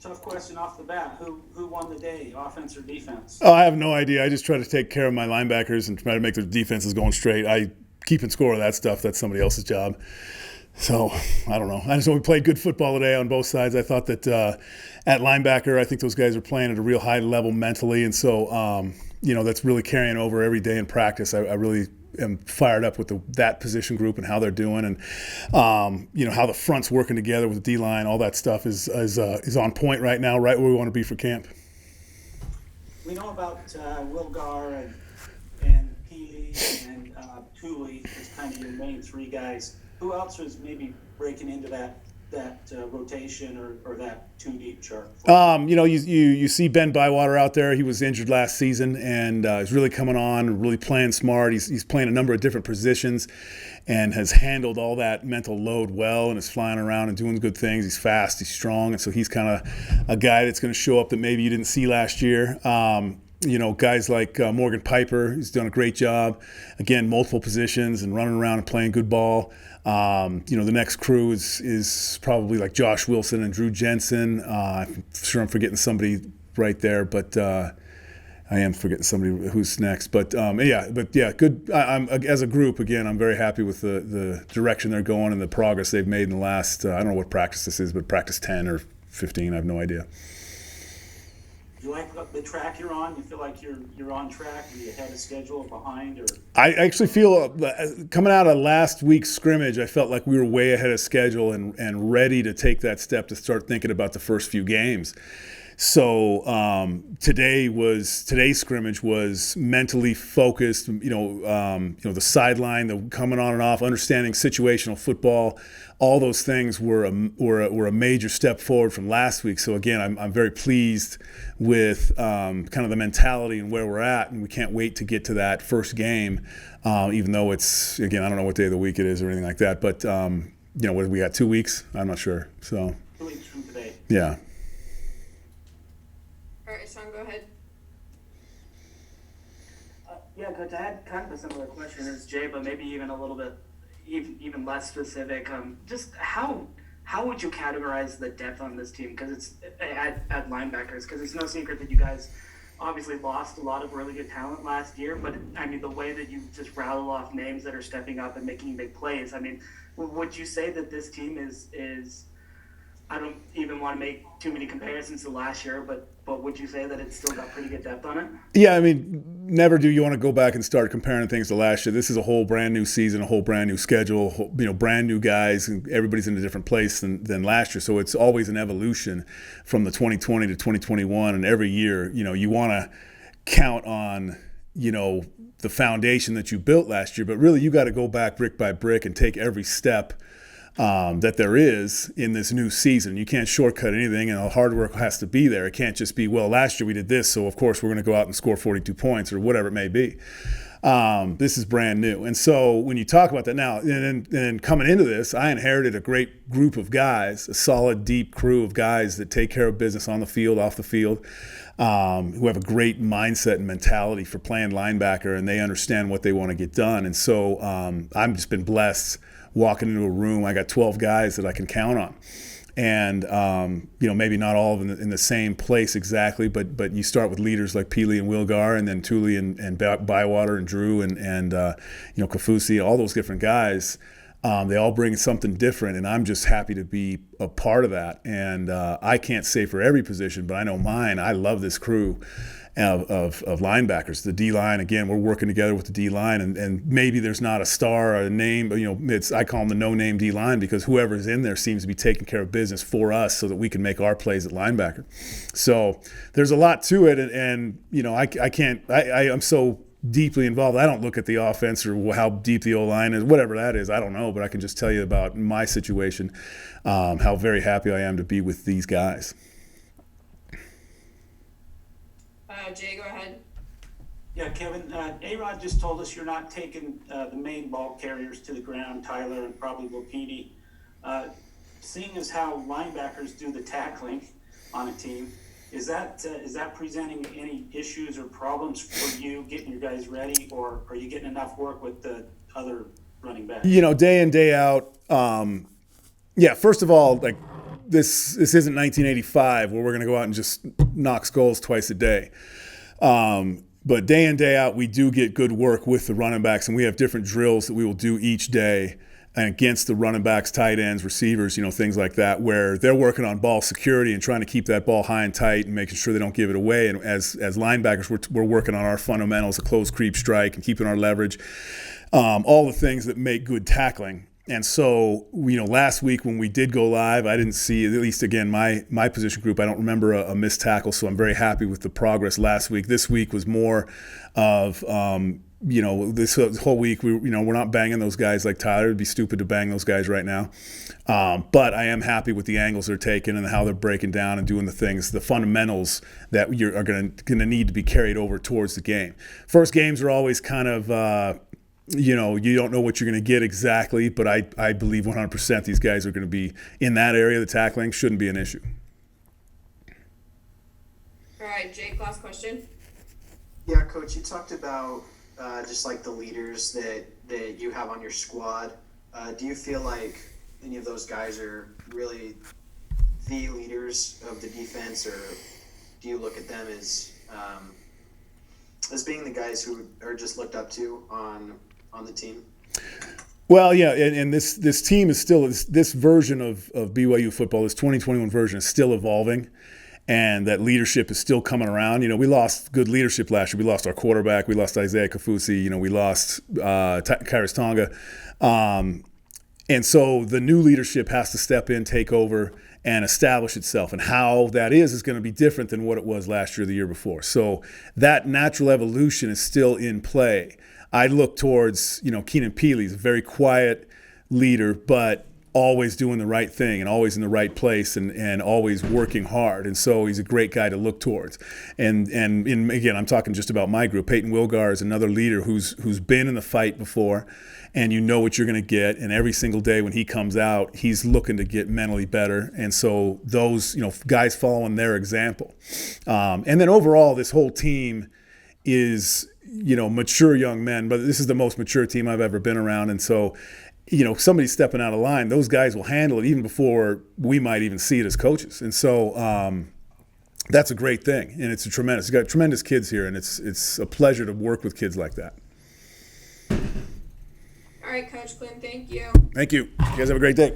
Tough question off the bat. Who won the day, offense or defense? Oh, I have no idea. I just try to take care of my linebackers and try to make their defenses going straight. I keep in score of that stuff. That's somebody else's job. So I don't know. I just know we played good football today on both sides. I thought that at linebacker, I think those guys are playing at a real high level mentally, and so that's really carrying over every day in practice. I really am fired up with that position group and how they're doing, and how the front's working together with the D line. All that stuff is on point right now, right where we want to be for camp. We know about Wilgar and Peely and Thule as kind of your main three guys. Who else was maybe breaking into that rotation or that two deep chart? You see Ben Bywater out there. He was injured last season and he's really coming on, really playing smart. He's playing a number of different positions and has handled all that mental load well and is flying around and doing good things. He's fast, he's strong, and so he's kind of a guy that's going to show up that maybe you didn't see last year. Guys like Morgan Piper, he's done a great job. Again, multiple positions and running around and playing good ball. The next crew is probably like Josh Wilson and Drew Jensen. I'm sure I'm forgetting somebody right there, but I am forgetting somebody who's next. But good. I'm as a group again. I'm very happy with the direction they're going and the progress they've made in the last. I don't know what practice this is, but practice 10 or 15. I have no idea. You like the track you're on? You feel like you're on track? Are you ahead of schedule or behind? Or I actually feel coming out of last week's scrimmage, I felt like we were way ahead of schedule and ready to take that step to start thinking about the first few games. So today's scrimmage was mentally focused. The sideline, the coming on and off, understanding situational football. All those things were a major step forward from last week. So again, I'm very pleased with kind of the mentality and where we're at, and we can't wait to get to that first game. Even though it's, again, I don't know what day of the week it is or anything like that, but we got 2 weeks. I'm not sure. So 2 weeks from today. Yeah. All right, Sean, go ahead. Coach, I had kind of a similar question as Jay, but maybe even a little bit even less specific. Just how would you categorize the depth on this team? Because it's at linebackers, because it's no secret that you guys obviously lost a lot of really good talent last year. But I mean, the way that you just rattle off names that are stepping up and making big plays. I mean, would you say that this team is I don't even want to make too many comparisons to last year, but would you say that it's still got pretty good depth on it? Yeah, I mean, never do you want to go back and start comparing things to last year. This is a whole brand new season, a whole brand new schedule, brand new guys, and everybody's in a different place than last year. So it's always an evolution from the 2020 to 2021, and every year, you want to count on, the foundation that you built last year, but really you got to go back brick by brick and take every step that there is in this new season. You can't shortcut anything, and the hard work has to be there. It can't just be, well, last year we did this, so of course we're going to go out and score 42 points or whatever it may be. This is brand new. And so when you talk about that now, and then coming into this, I inherited a great group of guys, a solid, deep crew of guys that take care of business on the field, off the field, who have a great mindset and mentality for playing linebacker, and they understand what they want to get done. And so I've just been blessed walking into a room. I got 12 guys that I can count on. And, maybe not all of them in the same place exactly, but you start with leaders like Peely and Wilgar, and then Thule and Bywater and Drew and Kafusi, all those different guys. They all bring something different, and I'm just happy to be a part of that. And I can't say for every position, but I know mine. I love this crew of linebackers. The D-line, again, we're working together with the D-line, and maybe there's not a star or a name, but I call them the no-name D-line, because whoever's in there seems to be taking care of business for us so that we can make our plays at linebacker. So there's a lot to it, and I'm so deeply involved. I don't look at the offense or how deep the O-line is, whatever that is. I don't know, but I can just tell you about my situation, how very happy I am to be with these guys. Jay, go ahead. Yeah, Kevin, A-Rod just told us you're not taking the main ball carriers to the ground, Tyler and probably Lopini. Seeing as how linebackers do the tackling on a team, is that presenting any issues or problems for you getting your guys ready, or are you getting enough work with the other running backs? Day in, day out. First of all, like, this isn't 1985 where we're going to go out and just knock skulls twice a day. But day in, day out, we do get good work with the running backs, and we have different drills that we will do each day against the running backs, tight ends, receivers, things like that, where they're working on ball security and trying to keep that ball high and tight and making sure they don't give it away. And as linebackers, we're working on our fundamentals, a close creep strike and keeping our leverage, all the things that make good tackling. And so, last week when we did go live, I didn't see, at least again, my position group, I don't remember a missed tackle, so I'm very happy with the progress last week. This week was more of, this whole week, we're not banging those guys like Tyler. It'd be stupid to bang those guys right now. But I am happy with the angles they're taking and how they're breaking down and doing the things, the fundamentals that are going to need to be carried over towards the game. First games are always kind of, you don't know what you're going to get exactly, but I believe 100% these guys are going to be in that area. The tackling shouldn't be an issue. All right, Jake, last question. Yeah, Coach, you talked about just like the leaders that you have on your squad. Do you feel like any of those guys are really the leaders of the defense, or do you look at them as being the guys who are just looked up to on the team? Well, yeah, and this team is still, this version of BYU football, this 2021 version is still evolving, and that leadership is still coming around. We lost good leadership last year. We lost our quarterback. We lost Isaiah Kafusi. We lost Kairos Tonga. And so the new leadership has to step in, take over, and establish itself. And how that is going to be different than what it was last year or the year before. So that natural evolution is still in play. I look towards, Keenan Peely's a very quiet leader, but always doing the right thing and always in the right place and always working hard. And so he's a great guy to look towards. And again, I'm talking just about my group. Peyton Wilgar is another leader who's been in the fight before, and you know what you're going to get. And every single day when he comes out, he's looking to get mentally better. And so those, guys following their example. And then overall, this whole team is, mature young men, but this is the most mature team I've ever been around. And so, somebody stepping out of line, those guys will handle it even before we might even see it as coaches. And so that's a great thing. And it's you've got tremendous kids here, and it's a pleasure to work with kids like that. All right, Coach Clune, thank you. Thank you. You guys have a great day.